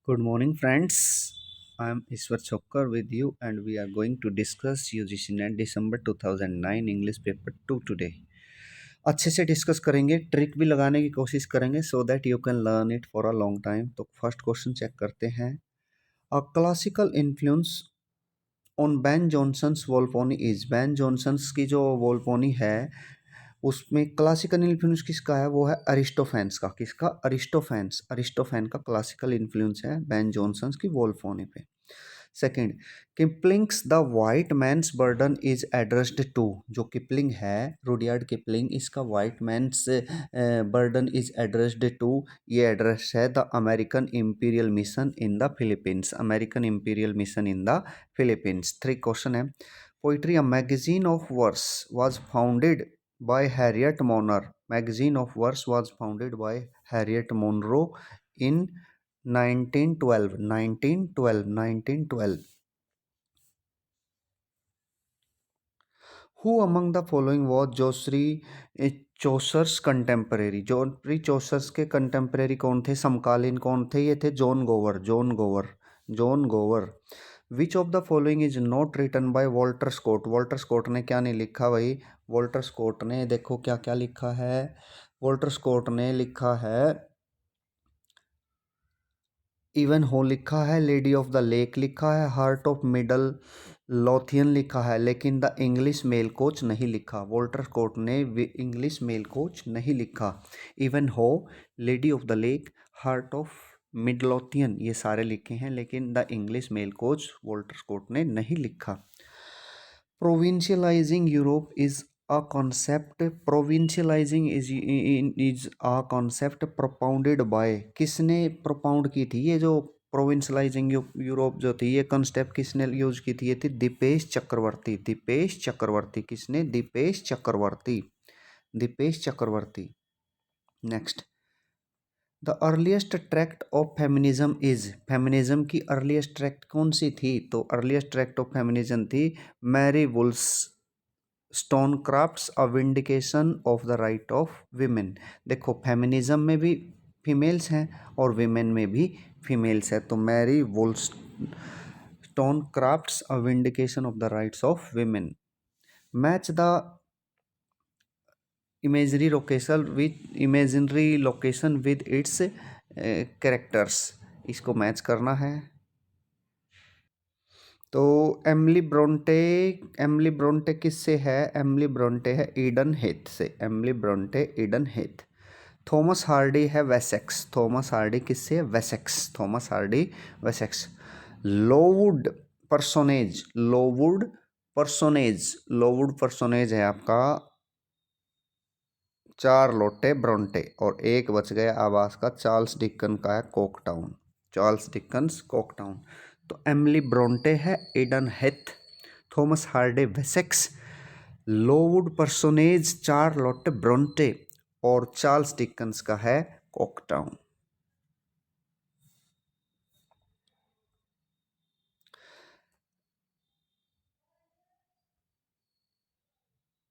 Good morning, friends. I am Iswar Chokkar with you, and we are going to discuss UGC net December 2009 English paper 2 today. अच्छे से discuss करेंगे, trick भी लगाने की कोशिश करेंगे so that you can learn it for a long time. तो first question check करते हैं। A classical influence on Ben Jonson's Volpone is. Ben Johnson's की जो वोल्पोनी है उसमें क्लासिकल इन्फ्लुएंस किसका है? वो है अरिस्टोफेंस का। किसका? अरिस्टोफेंस। अरिस्टोफेन का क्लासिकल इन्फ्लुएंस है बैन जॉनसन्स की वोल्पोनी पे। Second, Kipling's the white man's burden is addressed to. जो किपलिंग है, रुडयार्ड किपलिंग, इसका white man's burden is addressed to, ये एड्रेस है the American imperial mission in the Philippines. American imperial mission in the Philippines. Three question है। Poetry a magazine of verse was founded by Harriet Monroe. Magazine of Verse was founded by Harriet Monroe in 1912. 1912. Who among the following was Geoffrey Chaucer's contemporary? Geoffrey Chaucer's के contemporary कौन थे? समकालीन कौन थे? ये थे John Gower. John Gower. John Gower. Which of the following is not written by Walter Scott? Walter Scott ने क्या नहीं लिखा भाई? वॉल्टर स्कॉट ने देखो क्या क्या लिखा है। वॉल्टर स्कॉट ने लिखा है इवन हो लिखा है, लेडी ऑफ द लेक लिखा है, हार्ट ऑफ मिडल लॉथियन लिखा है, लेकिन द इंग्लिश मेल कोच नहीं लिखा। वॉल्टर स्कॉट ने इंग्लिश मेल कोच नहीं लिखा। Ivanhoe, lady of the lake, heart of Midlothian, ये सारे लिखे हैं, लेकिन the English mail coach Walter Scott ने नहीं लिखा। Provincializing Europe is a concept provincializing is a concept propounded by। किसने प्रोपाउंड की थी ये जो प्रोविंशियलाइजिंग यूरोप जो थी, ये कंसेप्ट किसने यूज की थी? ये थी दीपेश चक्रवर्ती। दीपेश चक्रवर्ती। किसने? Dipesh Chakrabarty. Dipesh Chakrabarty. Next, the earliest tract of feminism is. Feminism की अर्लीस्ट ट्रैक्ट कौन सी थी? तो अर्लीस्ट ट्रैक्ट ऑफ फेमिनिज्म थी Mary Wollstonecraft's a vindication of the right of women. देखो, फेमिनिज्म में भी फीमेल्स हैं और विमेन में भी फीमेल्स है। तो Mary Wollstonecraft's a vindication of the rights of women. Match the imaginary location with its characters. इसको मैच करना है। तो एमली ब्रोंटे किससे है? एमली ब्रोंटे है ईडन हेथ से। Emily Bronte Eden Heath. Thomas Hardy है वेसेक्स। थॉमस हार्डी किससे है? Wessex. Thomas Hardy Wessex. Lowood parsonage. Lowood parsonage. Lowood parsonage है आपका चार्लोटे ब्रोंटे। और एक बच गया आवास का, चार्ल्स डिकन का है कोकटाउन। Charles Dickens Coketown. तो एमिली ब्रोंटे है Eden Heath, Thomas Hardy Wessex, Lowood parsonage Charlotte Bronte, और चार्ल्स डिकन्स का है Coketown.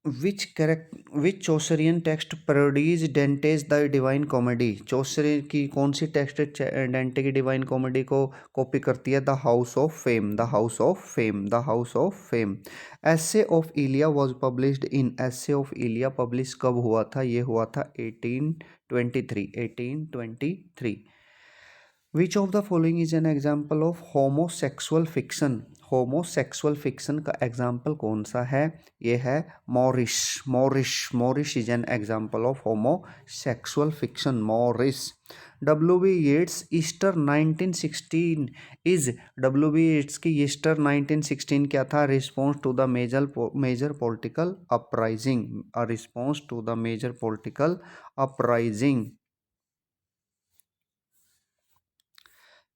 Which Chaucerian text parodies Dante's the divine comedy? Chaucer की कौन सी टेक्स्ट डेंटे की डिवाइन कॉमेडी को कॉपी करती है? The house of fame. The house of fame. The house of fame. Essay of Elia was published in. Essay of Elia publish कब हुआ था? ये हुआ था 1823। 1823। Which of the following is an example of homosexual fiction? Homosexual fiction का example कौन सा है? ये है Maurice. Maurice. Maurice is an example of homosexual fiction. Maurice. W B Yeats Easter 1916 is. W B Yeats की Easter 1916 क्या था? Response to the major political uprising. A response to the major political uprising.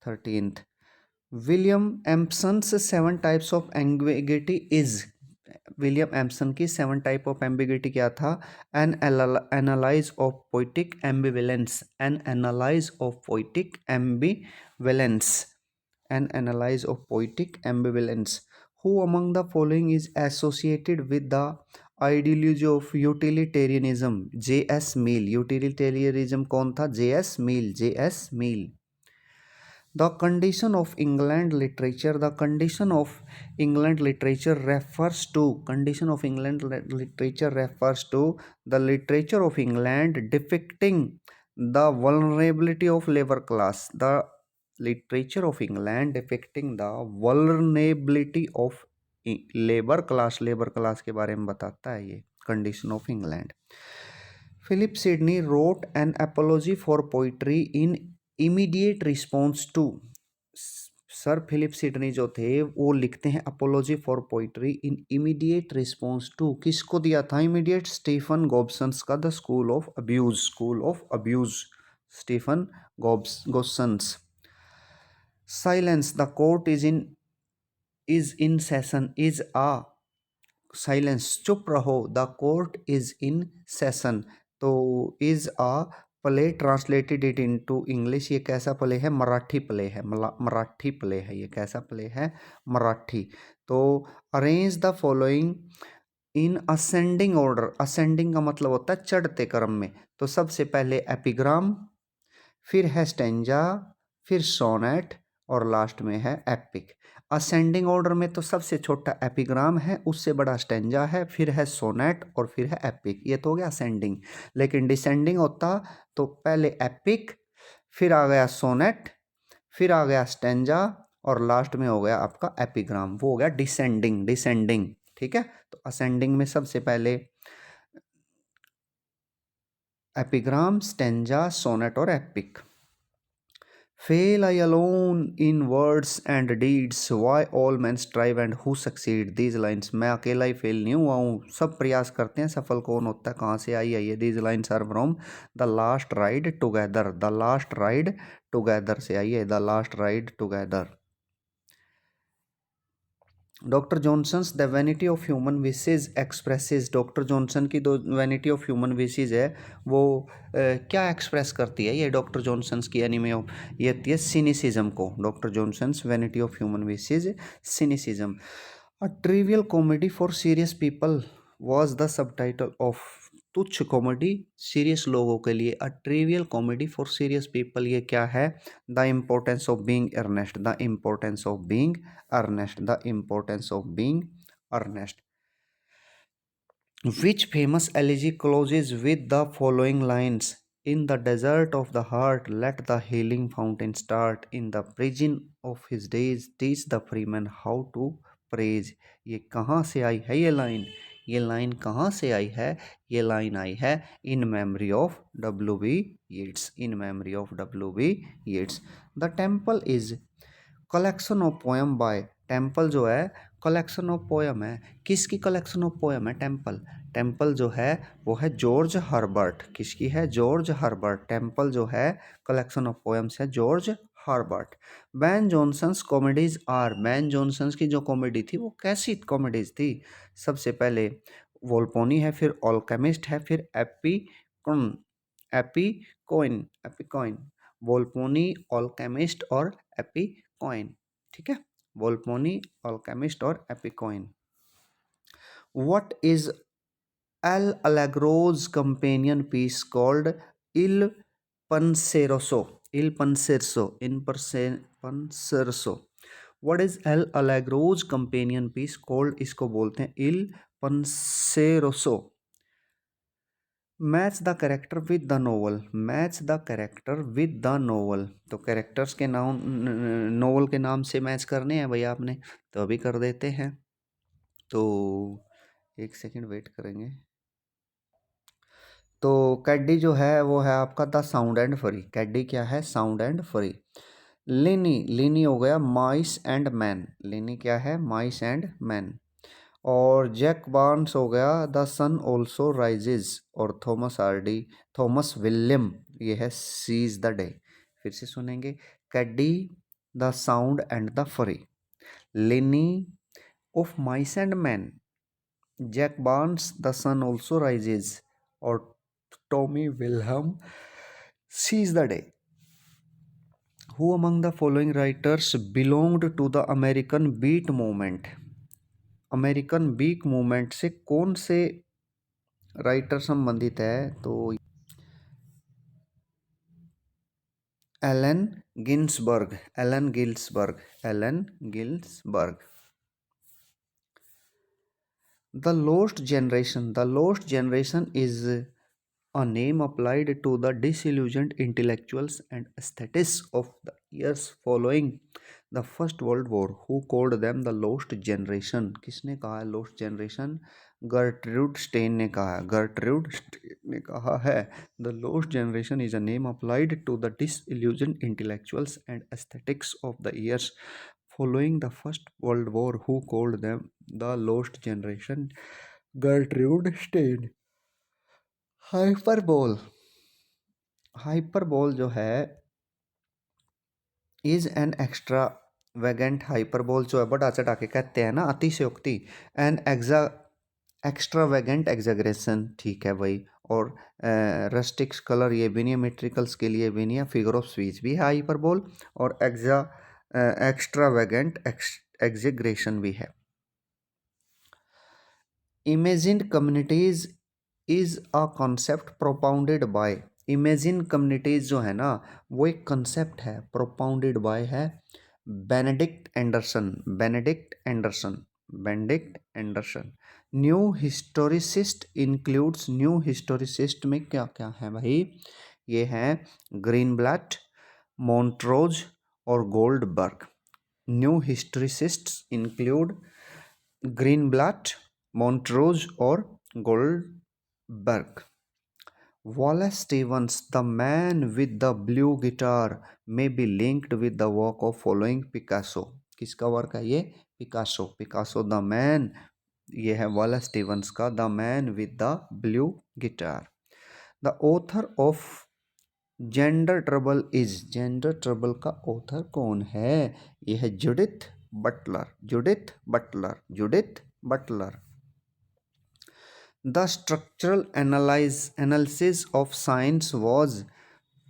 13th, William Empson's seven types of ambiguity is. William Empson की seven type of ambiguity क्या था? An analyse of poetic ambivalence. An analyse of poetic ambivalence. An analyse of poetic ambivalence. Who among the following is associated with the ideology of utilitarianism? J S Mill. Utilitarianism कौन था? J S Mill. J S Mill. The condition of England literature. The condition of England literature refers to the literature of England depicting the vulnerability of labor class. The literature of England depicting the vulnerability of labor class के बारे में बताता है ये condition of England. Philip Sidney wrote an apology for poetry in immediate response to. Sir Philip Sidney जो थे वो लिखते हैं apology for poetry in immediate response to, किसको दिया था इमीडिएट? स्टीफन गॉब्सन्स का the school of abuse Stephen Gosson's. Silence the court is in session is a silence चुप रहो the court is in session. तो is a play translated it into English. ये कैसा play है? Marathi play है. Marathi play है. ये कैसा प्ले है? मराठी. तो arrange the following in ascending order. Ascending का मतलब होता है चढ़ते क्रम में. तो सबसे पहले एपिग्राम, फिर है स्टेंजा, फिर सोनेट और लास्ट में है एपिक. असेंडिंग ऑर्डर में तो सबसे छोटा एपिग्राम है, उससे बड़ा स्टेंजा है, फिर है सोनेट और फिर है एपिक. ये तो हो गया असेंडिंग. लेकिन डिसेंडिंग होता तो पहले एपिक, फिर आ गया सोनेट, फिर आ गया स्टेंजा और लास्ट में हो गया आपका एपिग्राम. वो हो गया डिसेंडिंग. ठीक है. तो असेंडिंग में सबसे पहले एपिग्राम, स्टेंजा, सोनेट और epic. Fail I alone in words and deeds, why all men strive and who succeed. These lines. मैं अकेला ही फेल नहीं हुआ हूँ, सब प्रयास करते हैं, सफल कौन होता है? कहाँ से आई है ये? These lines are from The Last Ride Together. The Last Ride Together से आई है. The Last Ride Together. Doctor Johnson's the vanity of human wishes expresses. Doctor Johnson की the vanity of human wishes है वो क्या express करती है? ये doctor Johnson's की एनिमे ऑफ ये होती है सिनिसिज्म को. Doctor Johnson's vanity of human wishes cynicism. A trivial comedy for serious people was the subtitle of. तुच्छ कॉमेडी सीरियस लोगों के लिए. A trivial comedy for serious people ये क्या है? The importance of being Earnest. The importance of being Earnest. The importance of being Earnest. Which famous elegy closes with the following lines? In the desert of the heart, let the healing fountain start. In the prison of his days, teach the freeman how to praise. ये कहाँ से आई है ये line? ये line कहाँ से आई है? ये लाइन आई है in memory of W.B. Yeats. In memory of W.B. Yeats. The temple is collection of poem by. Temple जो है कलेक्शन ऑफ पोएम है. किसकी कलेक्शन ऑफ पोएम है टेम्पल? टेम्पल जो है वो है जॉर्ज हर्बर्ट. किसकी है? George Herbert. टेम्पल जो है कलेक्शन ऑफ पोएम्स है George Herbert. Ben Johnson's comedies are. Ben Johnson's की जो कॉमेडी थी वो कैसी कॉमेडीज थी? सबसे पहले वोल्पोनी है, फिर ऑलकेमिस्ट है, फिर एपिकॉइन. वोल्पोनी, ऑलकेमिस्ट और एपिकॉइन. ठीक है. वोल्पोनी, ऑलकेमिस्ट और Epicoene. What is L'Allegro's companion piece called? Il Penseroso. Il Penseroso. Il Penseroso. What is L'Allegro's companion piece called? इसको बोलते हैं Il Penseroso. Match the character with the novel. Match the character with the novel. तो characters के नाम novel के नाम से match करने हैं भैया आपने, तो अभी कर देते हैं. तो एक सेकंड वेट करेंगे. तो कैडी जो है वो है आपका the sound and fury. Caddy क्या है? Sound and fury. लिनी हो गया माइस एंड मैन. लिनी क्या है? Mice and men. और जैक बार्न्स हो गया द सन ऑल्सो राइजेज. और थॉमस विलियम ये है सीज द डे. फिर से सुनेंगे. Caddy, the sound and the fury. Lennie of mice and men. Jake Barnes the sun also rises. और Tommy Wilhelm seize the day. Who among the following writers belonged to the American Beat movement? American beat movement से कौन से writer संबंधित है? तो Allen Ginsberg, Allen Ginsberg, Allen Ginsberg. The lost generation is a name applied to the disillusioned intellectuals and aesthetics of the years following the First World War, who called them the lost generation. किसने कहा है lost generation? Gertrude stand ने कहा है, Gertrude stand ने कहा है the lost generation is a name applied to the disillusioned intellectuals and aesthetics of the years following the First World War, who called them the lost generation. Gertrude Stein. Hyperbole, hyperbole जो है is an extravagant वेगेंट, हाइपरबोल जो है बड़ा चढ़ा के कहते हैं ना अतिशयोक्ति, एन एक्स्ट्रा वेगेंट एग्जेगरेशन, ठीक है भाई। और रस्टिक्स कलर ये भी नहीं है, मेट्रिकल्स के लिए भी नहीं है, फिगर ऑफ स्पीच भी है हाइपरबोल, और एक्स्ट्रा वेगेंट एग्जेगरेशन भी है। Imagined communities is a concept propounded by, imagine communities जो है ना वो एक कंसेप्ट है, प्रोपाउंडेड बाय है Benedict Anderson, Benedict Anderson, Benedict Anderson. New historicist includes, new historicist में क्या क्या है भाई? ये हैं ग्रीनब्लैट, मॉन्ट्रोज और गोल्डबर्ग। न्यू हिस्टोरिसिस्ट्स इंक्लूड ग्रीनब्लैट, मॉन्ट्रोज और Goldberg. Wallace Stevens, the man with the blue guitar, may be linked with the work of following Picasso. किसका वर्क है ये? पिकासो, पिकासो द मैन, ये है वालेस स्टीवंस का the man with the blue guitar. The author of gender trouble is, gender trouble का author कौन है? ये है Judith Butler, Judith Butler, Judith Butler. The structural analysis of science was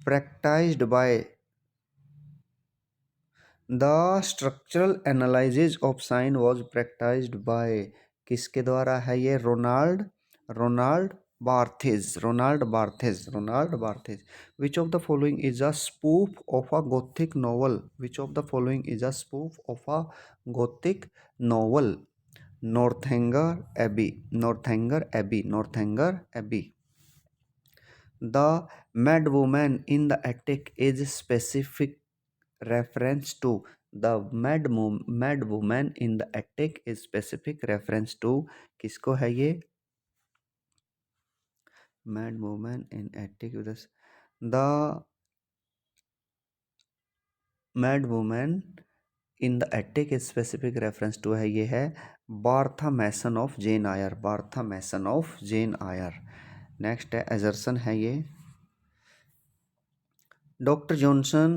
practiced by, the structural analysis of science was practiced by किसके द्वारा है ये? Roland Barthes, Roland Barthes, Roland Barthes. Which of the following is a spoof of a Gothic novel? Which of the following is a spoof of a Gothic novel? Northanger Abbey, Northanger Abbey, Northanger Abbey। The mad woman in the attic is specific reference to, the mad woman in the attic is specific reference to किसको है ये? mad woman in attic with us, the mad woman in the attic is specific reference to है, ये है Bertha Mason of Jane Eyre, Bertha Mason of Jane Eyre. Next है एजरसन है ये। Doctor Johnson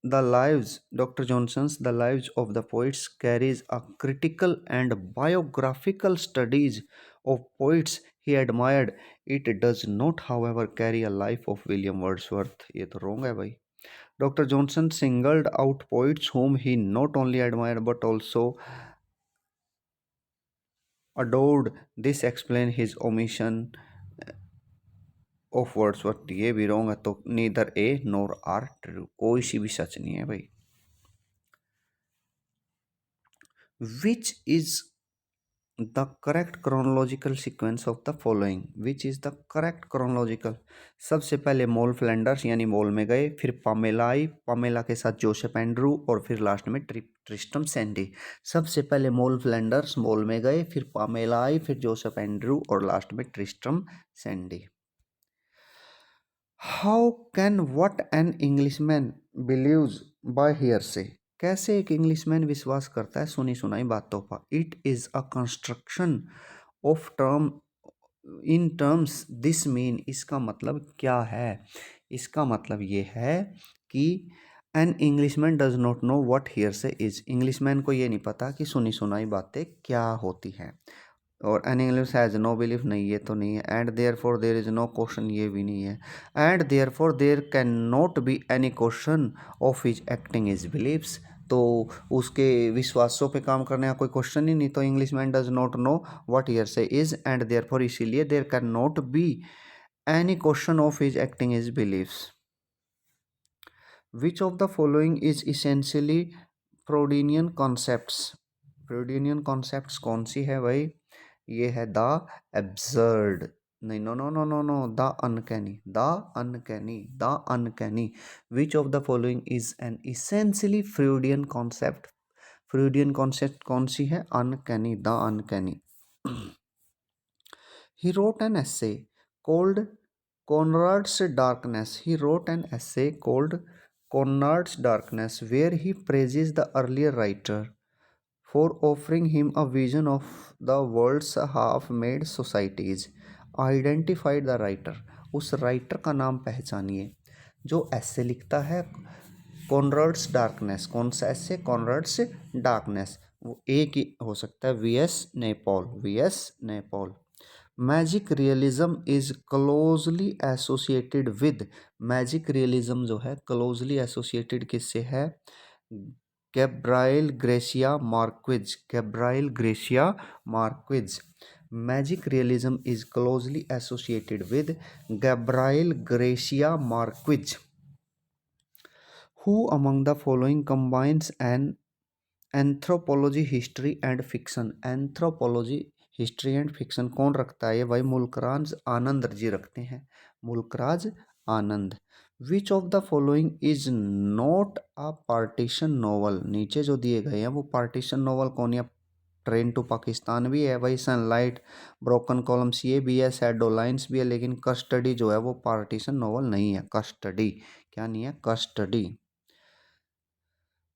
doctor Johnson's the lives of the poets carries a critical and biographical studies of poets he admired, it does not however carry a life of William Wordsworth. ये तो wrong है भाई। Dr. Johnson singled out poets whom he not only admired but also adored. This explains his omission of Wordsworth। ये भी wrong है, तो neither A nor R true, कोई सी भी सच नहीं है भाई। Which is the correct chronological sequence of the following? Which is the correct chronological? सबसे पहले मोल फ्लैंडर्स यानी मोल में गए, फिर पामेला आई, पामेला के साथ जोसेफ एंड्रू, और फिर लास्ट में ट्रिस्टम सैंडी। सबसे पहले मोल फ्लैंडर्स मोल में गए, फिर पामेला आई, फिर जोसेफ एंड्रू और लास्ट में Tristram Shandy. How can what an Englishman believes by hearsay? कैसे एक इंग्लिशमैन विश्वास करता है सुनी सुनाई बातों पर? It is a construction of term in terms this mean, इसका मतलब क्या है? इसका मतलब ये है कि an Englishman does not know what hearsay is, Englishman को ये नहीं पता कि सुनी सुनाई बातें क्या होती हैं। और an English has no belief, नहीं ये तो नहीं है। And therefore there is no question, ये भी नहीं है। And therefore there can not be any question of his acting is believes, तो उसके विश्वासों पे काम करने का कोई क्वेश्चन ही नहीं। तो English man does not know what hearsay is and therefore, इसीलिए there can not be any question of his acting is believes. Which of the following is essentially Freudian concepts. Freudian concepts कौन सी है भाई? ये है the absurd, नहीं, no no no no no, the uncanny, the uncanny, the uncanny. Which of the following is an essentially Freudian concept. Freudian concept कौन सी है? Uncanny, the uncanny. He wrote an essay called Conrad's Darkness. He wrote an essay called Conrad's Darkness, where he praises the earlier writer for offering him a vision of the world's half-made societies. Identify the writer. उस writer का नाम पहचानिए जो ऐसे लिखता है कॉनराड्स darkness. कौन सा ऐसे? Conrad's darkness. वो एक ही हो सकता है, V S. Naipaul, V S. Naipaul. Magic realism is closely associated with. Magic realism जो है क्लोजली एसोसिएटेड किससे है? Gabriel Garcia Marquez, Gabriel Garcia Marquez. Magic realism is closely associated with Gabriel Garcia Marquez. Who among the following combines an anthropology history and fiction? Anthropology history and fiction कौन रखता है? ये भाई मुल्कराज आनंद जी रखते हैं, Mulk Raj Anand. Which of the following is not a partition novel? नीचे जो दिए गए हैं वो पार्टीशन नॉवल कौन है? ट्रेन टू पाकिस्तान भी है भाई, सनलाइट, ब्रोकन कॉलम्स ये भी है, शैडो लाइन्स भी है, लेकिन कस्टडी जो है वो पार्टीशन नॉवल नहीं है। कस्टडी क्या नहीं है? Custody.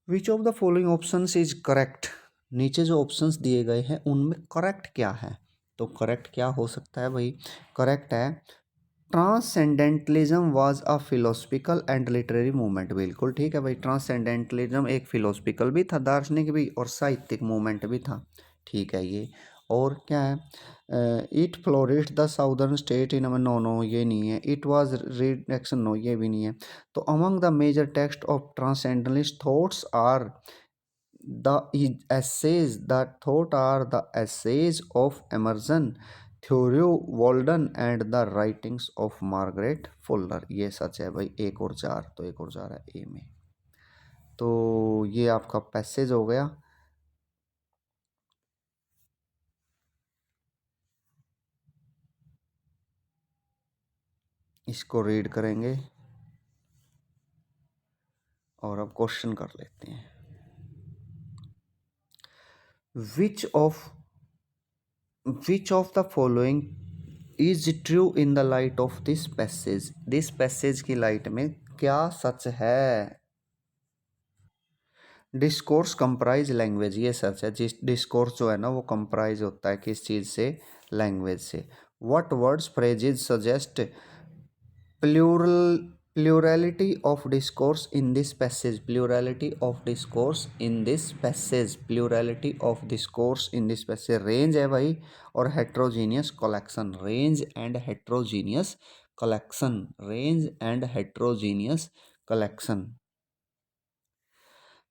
Which of the following options is correct? नीचे जो ऑप्शंस दिए गए हैं उनमें करेक्ट क्या है? तो करेक्ट क्या हो सकता है भाई? करेक्ट है transcendentalism was a philosophical and literary movement. बिल्कुल ठीक है भाई, ट्रांससेंडेंटलिज्म एक फिलोसफिकल भी था, दार्शनिक भी, और साहित्यिक मूवमेंट भी था। ठीक है ये। और क्या है? It flourished the southern state in, no no ये नहीं है। इट वाज रिडक्शन, नो ये भी नहीं है। तो among the major text of transcendentalist thoughts are the essays that thought are the essays of Emerson, Thoreau, Walden and the writings of Margaret Fuller। ये सच है भाई। एक और चार, तो एक और चार है ए में। तो ये आपका पैसेज हो गया। इसको रीड करेंगे और अब क्वेश्चन कर लेते हैं। विच of the following is true in the light of this passage? This passage की लाइट में क्या सच है? डिस्कोर्स कंप्राइज लैंग्वेज, ये सच है। जिस डिस्कोर्स जो है ना वो कंप्राइज होता है किस चीज़ से? लैंग्वेज से। What words phrases suggest plural plurality of discourse in this passage? Plurality of discourse in this passage, plurality of discourse in this passage. Range है भाई और heterogeneous collection, range and heterogeneous collection, range and heterogeneous collection.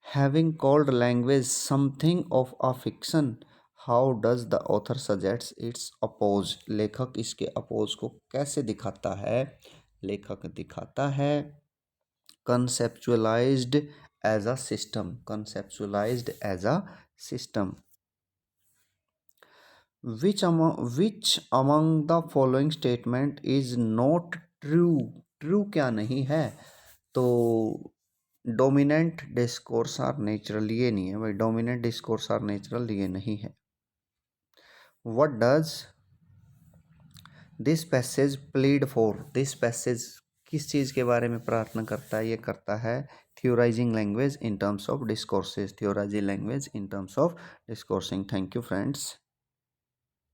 Having called language something of a fiction, how does the author suggest its oppose? लेखक इसके oppose को कैसे दिखाता है? लेखक दिखाता है conceptualized as a system, conceptualized as a system। which among the following statement is not true? True क्या नहीं है? तो डोमिनेंट डिस्कोर्स आर नेचुरल, ये नहीं है भाई। डोमिनेंट डिस्कोर्स आर नेचुरल ये नहीं है। What does this passage plead for? This passage किस चीज़ के बारे में प्रार्थना करता है? ये करता है theorising language in terms of discourses, theorising language in terms of discoursing. Thank you friends.